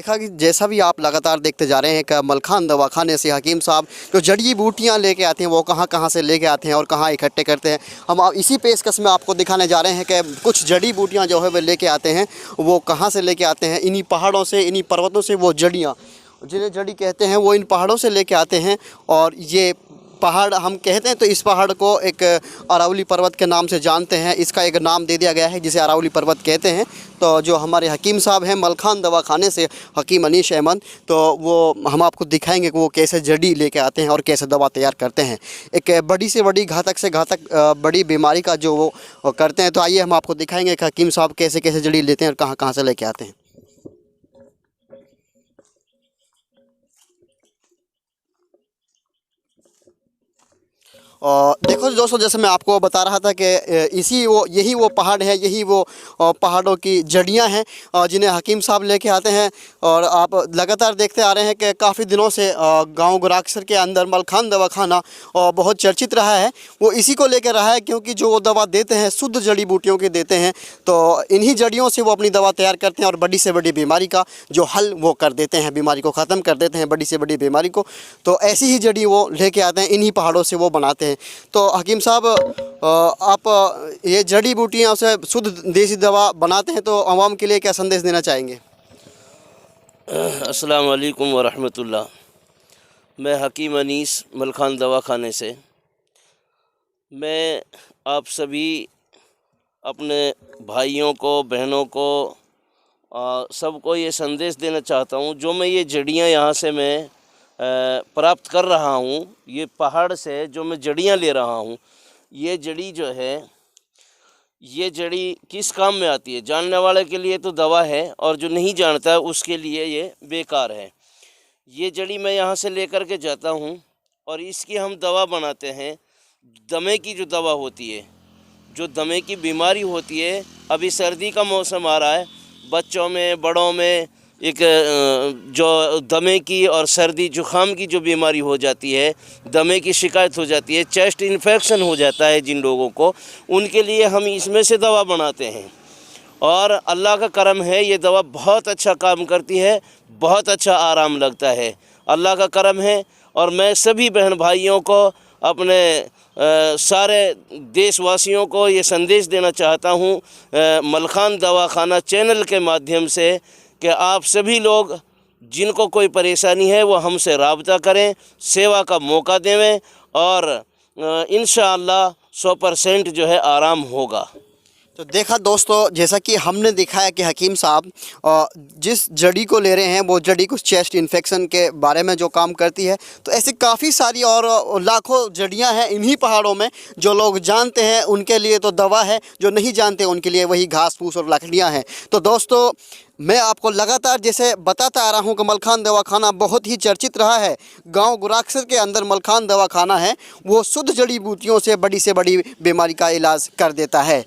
देखा कि जैसा भी आप लगातार देखते जा रहे हैं कि मलखान दवाखाने से हकीम साहब जो जड़ी बूटियां लेके आते हैं वो कहां कहां से लेके आते हैं और कहां इकट्ठे करते हैं। हम इसी पेशकश में आपको दिखाने जा रहे हैं कि कुछ जड़ी बूटियां जो है वो लेके आते हैं, वो कहां से लेके आते हैं। इन्हीं पहाड़ों से, इन्हीं पर्वतों से वो जड़ियाँ, जिन्हें जड़ी कहते हैं, वो इन पहाड़ों से लेके आते हैं। और ये पहाड़ हम कहते हैं तो इस पहाड़ को एक अरावली पर्वत के नाम से जानते हैं। इसका एक नाम दे दिया गया है जिसे अरावली पर्वत कहते हैं। तो जो हमारे हकीम साहब हैं मलखान दवाखाने से, हकीम अनीश अहमद, तो वो हम आपको दिखाएंगे कि वो कैसे जड़ी लेके आते हैं और कैसे दवा तैयार करते हैं। एक बड़ी से बड़ी, घातक से घातक बड़ी बीमारी का जो वो करते हैं। तो आइए हम आपको दिखाएंगे कि हकीम साहब कैसे कैसे जड़ी लेते हैं और कहाँ कहाँ से लेके आते हैं। और देखो दोस्तों, जैसे मैं आपको बता रहा था कि यही वो पहाड़ है, यही वो पहाड़ों की जड़ियां हैं जिन्हें हकीम साहब लेके आते हैं। और आप लगातार देखते आ रहे हैं कि काफ़ी दिनों से गांव गुराक्सर के अंदर मलखान दवाखाना बहुत चर्चित रहा है। वो इसी को लेकर रहा है क्योंकि जो वो दवा देते हैं शुद्ध जड़ी बूटियों की देते हैं। तो इन्हीं जड़ियों से वो अपनी दवा तैयार करते हैं और बड़ी से बड़ी बीमारी का जो हल वो कर देते हैं, बीमारी को ख़त्म कर देते हैं, बड़ी से बड़ी बीमारी को। तो ऐसी ही जड़ी वो लेके आते हैं, इन्हीं पहाड़ों से वो बनाते हैं। तो हकीम साहब, आप ये जड़ी बूटियाँ से शुद्ध देसी दवा बनाते हैं, तो आवाम के लिए क्या संदेश देना चाहेंगे? अस्सलाम वालेकुम व रहमतुल्लाह। मैं हकीम अनीस मलखान दवाखाने से, मैं आप सभी अपने भाइयों को, बहनों को, सबको ये संदेश देना चाहता हूँ। जो मैं ये जड़ियाँ यहाँ से मैं प्राप्त कर रहा हूँ, ये पहाड़ से जो मैं जड़ियाँ ले रहा हूँ, ये जड़ी जो है, ये जड़ी किस काम में आती है? जानने वाले के लिए तो दवा है और जो नहीं जानता है उसके लिए ये बेकार है। ये जड़ी मैं यहाँ से लेकर के जाता हूँ और इसकी हम दवा बनाते हैं। दमे की जो दवा होती है, जो दमे की बीमारी होती है, अभी सर्दी का मौसम आ रहा है, बच्चों में, बड़ों में एक जो दमे की और सर्दी जुखाम की जो बीमारी हो जाती है, दमे की शिकायत हो जाती है, चेस्ट इन्फेक्शन हो जाता है जिन लोगों को, उनके लिए हम इसमें से दवा बनाते हैं। और अल्लाह का करम है, ये दवा बहुत अच्छा काम करती है, बहुत अच्छा आराम लगता है, अल्लाह का करम है। और मैं सभी बहन भाइयों को, अपने सारे देशवासियों को ये संदेश देना चाहता हूँ मलखान दवाखाना चैनल के माध्यम से कि आप सभी लोग जिनको कोई परेशानी है वो हमसे राब्ता करें, सेवा का मौका देवें और इंशाअल्लाह 100% जो है आराम होगा। तो देखा दोस्तों, जैसा कि हमने देखा है कि हकीम साहब जिस जड़ी को ले रहे हैं वो जड़ी कुछ चेस्ट इन्फेक्शन के बारे में जो काम करती है। तो ऐसी काफ़ी सारी और लाखों जड़ियां हैं इन्हीं पहाड़ों में। जो लोग जानते हैं उनके लिए तो दवा है, जो नहीं जानते उनके लिए वही घास फूस और लकड़ियाँ हैं। तो दोस्तों, मैं आपको लगातार जैसे बताता आ रहा हूं कि मलखान दवाखाना बहुत ही चर्चित रहा है। गांव गुराक्सर के अंदर मलखान दवाखाना है, वो शुद्ध जड़ी बूटियों से बड़ी बीमारी का इलाज कर देता है।